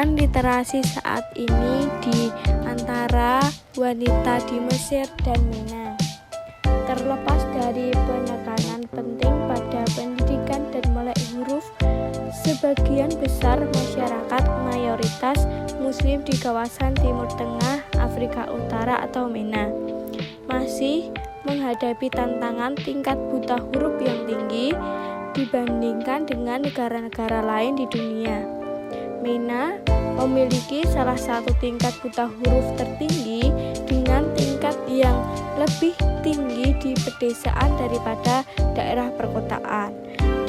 perkembangan literasi saat ini di antara wanita di Mesir dan MENA. Terlepas dari penekanan penting pada pendidikan dan melek huruf, sebagian besar masyarakat mayoritas Muslim di kawasan Timur Tengah, Afrika Utara atau MENA masih menghadapi tantangan tingkat buta huruf yang tinggi dibandingkan dengan negara-negara lain di dunia. MENA memiliki salah satu tingkat buta huruf tertinggi dengan tingkat yang lebih tinggi di pedesaan daripada daerah perkotaan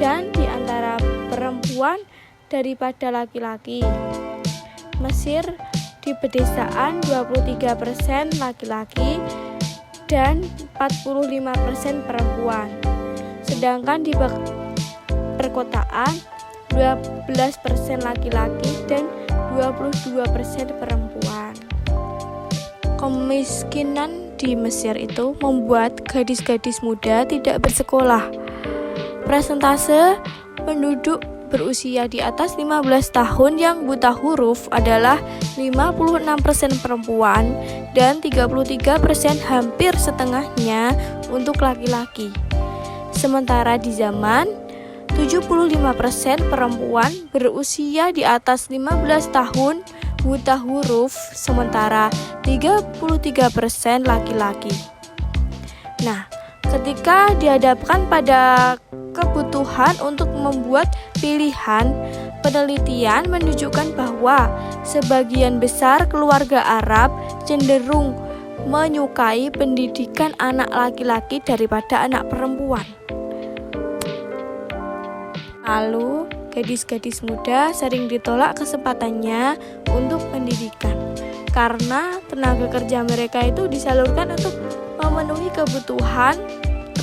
dan di antara perempuan daripada laki-laki. Mesir di pedesaan 23% laki-laki dan 45% perempuan. Sedangkan di perkotaan 12% laki-laki dan 22% perempuan. Kemiskinan di Mesir itu membuat gadis-gadis muda tidak bersekolah. Persentase penduduk berusia di atas 15 tahun yang buta huruf adalah 56% perempuan dan 33%, hampir setengahnya untuk laki-laki. Sementara di zaman 75% perempuan berusia di atas 15 tahun buta huruf, sementara 33% laki-laki. Nah, ketika dihadapkan pada kebutuhan untuk membuat pilihan, penelitian menunjukkan bahwa sebagian besar keluarga Arab cenderung menyukai pendidikan anak laki-laki daripada anak perempuan. Lalu, gadis-gadis muda sering ditolak kesempatannya untuk pendidikan karena tenaga kerja mereka itu disalurkan untuk memenuhi kebutuhan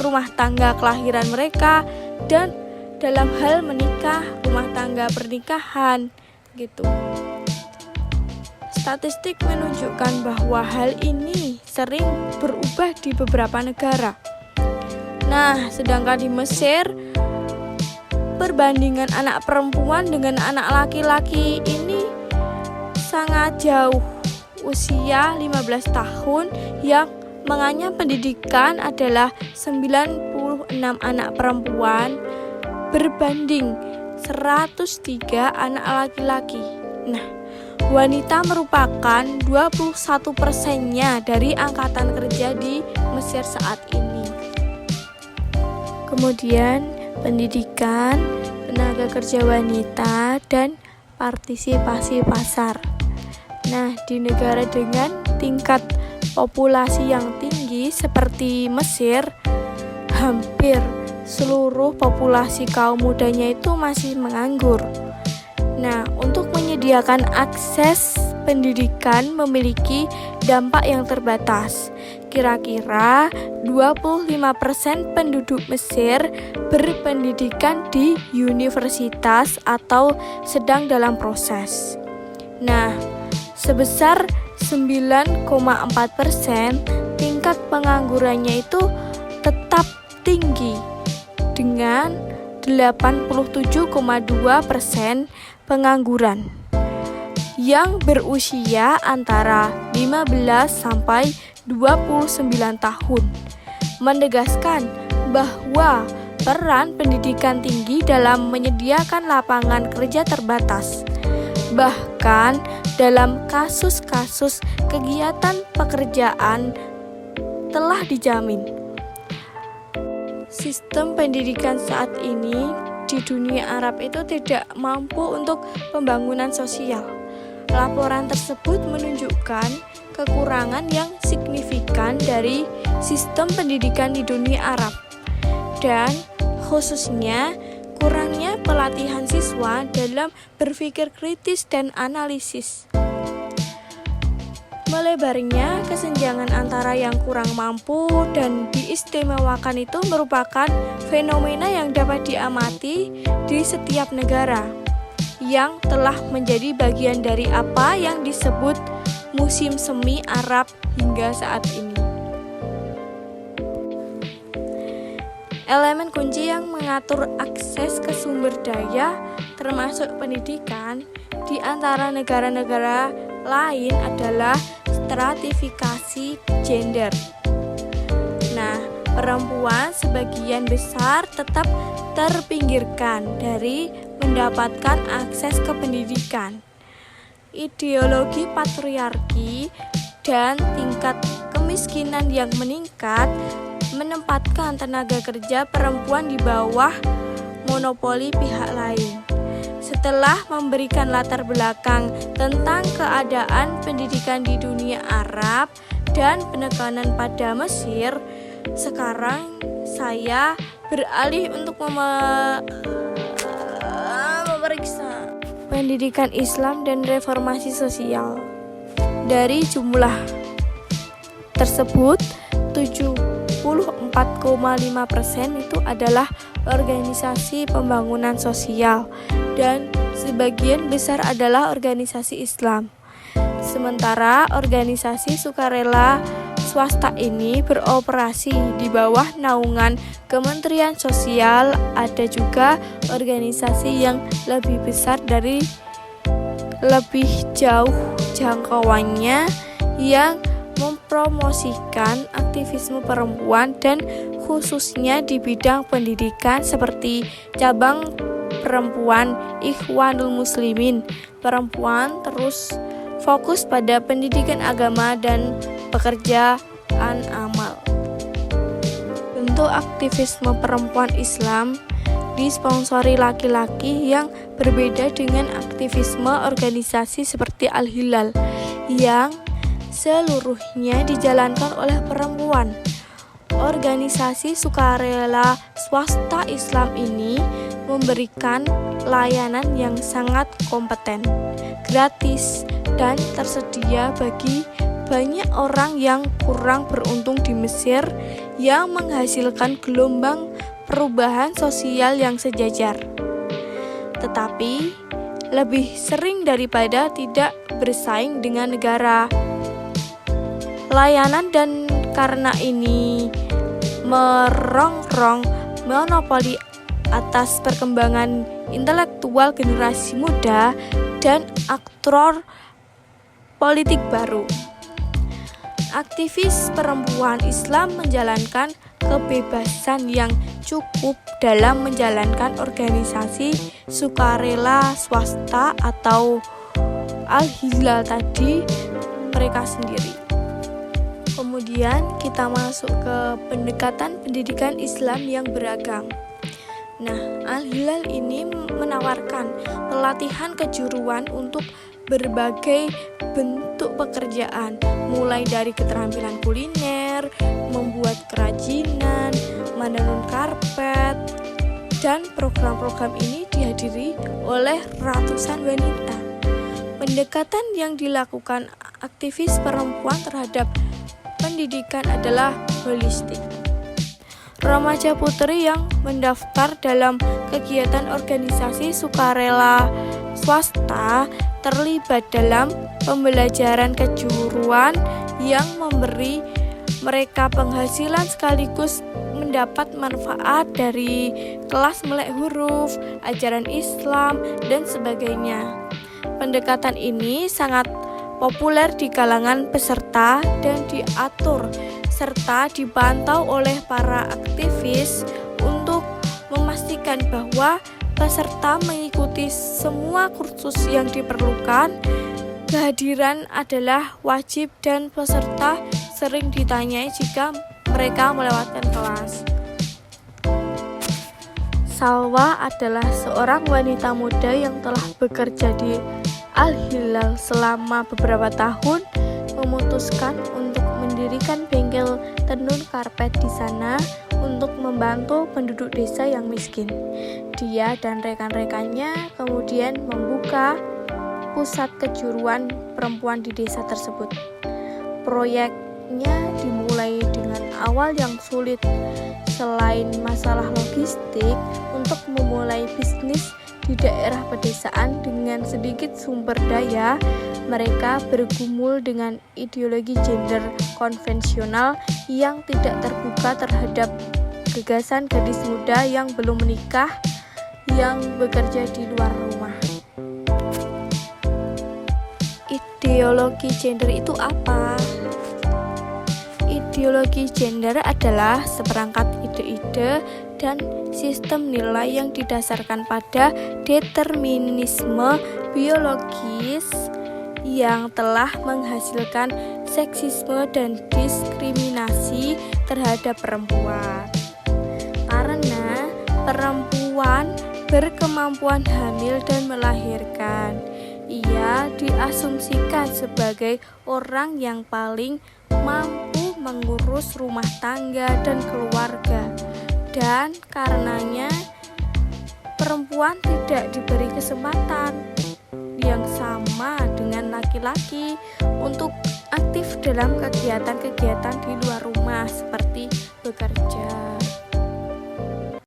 rumah tangga kelahiran mereka dan dalam hal menikah, rumah tangga pernikahan gitu. Statistik menunjukkan bahwa hal ini sering berubah di beberapa negara. Nah, sedangkan di Mesir, perbandingan anak perempuan dengan anak laki-laki ini sangat jauh. Usia 15 tahun yang menganyam pendidikan adalah 96 anak perempuan berbanding 103 anak laki-laki. Nah, wanita merupakan 21%-nya dari angkatan kerja di Mesir saat ini. Kemudian pendidikan, tenaga kerja wanita, dan partisipasi pasar. Nah, di negara dengan tingkat populasi yang tinggi seperti Mesir, hampir seluruh populasi kaum mudanya itu masih menganggur. Nah, untuk menyediakan akses pendidikan memiliki dampak yang terbatas. Kira-kira 25% penduduk Mesir berpendidikan di universitas atau sedang dalam proses. Nah, sebesar 9,4%, tingkat penganggurannya itu tetap tinggi dengan 87,2% pengangguran yang berusia antara 15 sampai 29 tahun, menegaskan bahwa peran pendidikan tinggi dalam menyediakan lapangan kerja terbatas. Bahkan dalam kasus-kasus kegiatan pekerjaan telah dijamin. Sistem pendidikan saat ini di dunia Arab itu tidak mampu untuk pembangunan sosial. Laporan tersebut menunjukkan kekurangan yang signifikan dari sistem pendidikan di dunia Arab dan khususnya kurangnya pelatihan siswa dalam berpikir kritis dan analisis. Melebarnya kesenjangan antara yang kurang mampu dan diistimewakan itu merupakan fenomena yang dapat diamati di setiap negara yang telah menjadi bagian dari apa yang disebut musim semi Arab hingga saat ini. Elemen kunci yang mengatur akses ke sumber daya termasuk pendidikan di antara negara-negara lain adalah stratifikasi gender. Nah, perempuan sebagian besar tetap terpinggirkan dari mendapatkan akses ke pendidikan. Ideologi patriarki dan tingkat kemiskinan yang meningkat menempatkan tenaga kerja perempuan di bawah monopoli pihak lain. Setelah memberikan latar belakang tentang keadaan pendidikan di dunia Arab dan penekanan pada Mesir, sekarang saya beralih untuk memeriksa pendidikan Islam dan reformasi sosial. Dari jumlah tersebut, 74,5% itu adalah organisasi pembangunan sosial dan sebagian besar adalah organisasi Islam. Sementara organisasi sukarela swasta ini beroperasi di bawah naungan Kementerian Sosial. Ada juga organisasi yang lebih besar dari lebih jauh jangkauannya yang mempromosikan aktivisme perempuan dan khususnya di bidang pendidikan seperti cabang perempuan Ikhwanul Muslimin. Perempuan terus fokus pada pendidikan agama dan pekerjaan amal. Bentuk aktivisme perempuan Islam disponsori laki-laki yang berbeda dengan aktivisme organisasi seperti Al-Hilal yang seluruhnya dijalankan oleh perempuan. Organisasi sukarela swasta Islam ini memberikan layanan yang sangat kompeten, gratis, dan tersedia bagi banyak orang yang kurang beruntung di Mesir yang menghasilkan gelombang perubahan sosial yang sejajar. Tetapi lebih sering daripada tidak bersaing dengan negara layanan dan karena ini merongrong monopoli atas perkembangan intelektual generasi muda dan aktor politik baru. Aktivis perempuan Islam menjalankan kebebasan yang cukup dalam menjalankan organisasi sukarela swasta atau Al-Hilal tadi mereka sendiri. Kemudian kita masuk ke pendekatan pendidikan Islam yang beragam. Nah, Al-Hilal ini menawarkan pelatihan kejuruan untuk berbagai bentuk pekerjaan, mulai dari keterampilan kuliner, membuat kerajinan, menenun karpet, dan program-program ini dihadiri oleh ratusan wanita. Pendekatan yang dilakukan aktivis perempuan terhadap pendidikan adalah holistik. Remaja putri yang mendaftar dalam kegiatan organisasi sukarela swasta terlibat dalam pembelajaran kejuruan yang memberi mereka penghasilan sekaligus mendapat manfaat dari kelas melek huruf, ajaran Islam, dan sebagainya. Pendekatan ini sangat populer di kalangan peserta dan diatur serta dipantau oleh para aktivis untuk memastikan bahwa peserta mengikuti semua kursus yang diperlukan. Kehadiran adalah wajib dan peserta sering ditanyai jika mereka melewatkan kelas. Salwa adalah seorang wanita muda yang telah bekerja di Al-Hilal selama beberapa tahun, memutuskan untuk mendirikan bengkel tenun karpet di sana untuk membantu penduduk desa yang miskin. Dia dan rekan-rekannya kemudian membuka pusat kejuruan perempuan di desa tersebut. Proyeknya dimulai dengan awal yang sulit. Selain masalah logistik, untuk memulai bisnis di daerah pedesaan dengan sedikit sumber daya, mereka bergumul dengan ideologi gender konvensional yang tidak terbuka terhadap gagasan gadis muda yang belum menikah yang bekerja di luar rumah. Ideologi gender itu apa? Ideologi gender adalah seperangkat ide-ide dan sistem nilai yang didasarkan pada determinisme biologis yang telah menghasilkan seksisme dan diskriminasi terhadap perempuan. Karena perempuan berkemampuan hamil dan melahirkan, ia diasumsikan sebagai orang yang paling mampu mengurus rumah tangga dan keluarga, dan karenanya perempuan tidak diberi kesempatan yang sama dengan laki-laki untuk aktif dalam kegiatan-kegiatan di luar rumah seperti bekerja.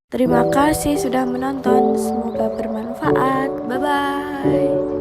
Terima kasih sudah menonton, semoga bermanfaat. Bye-bye.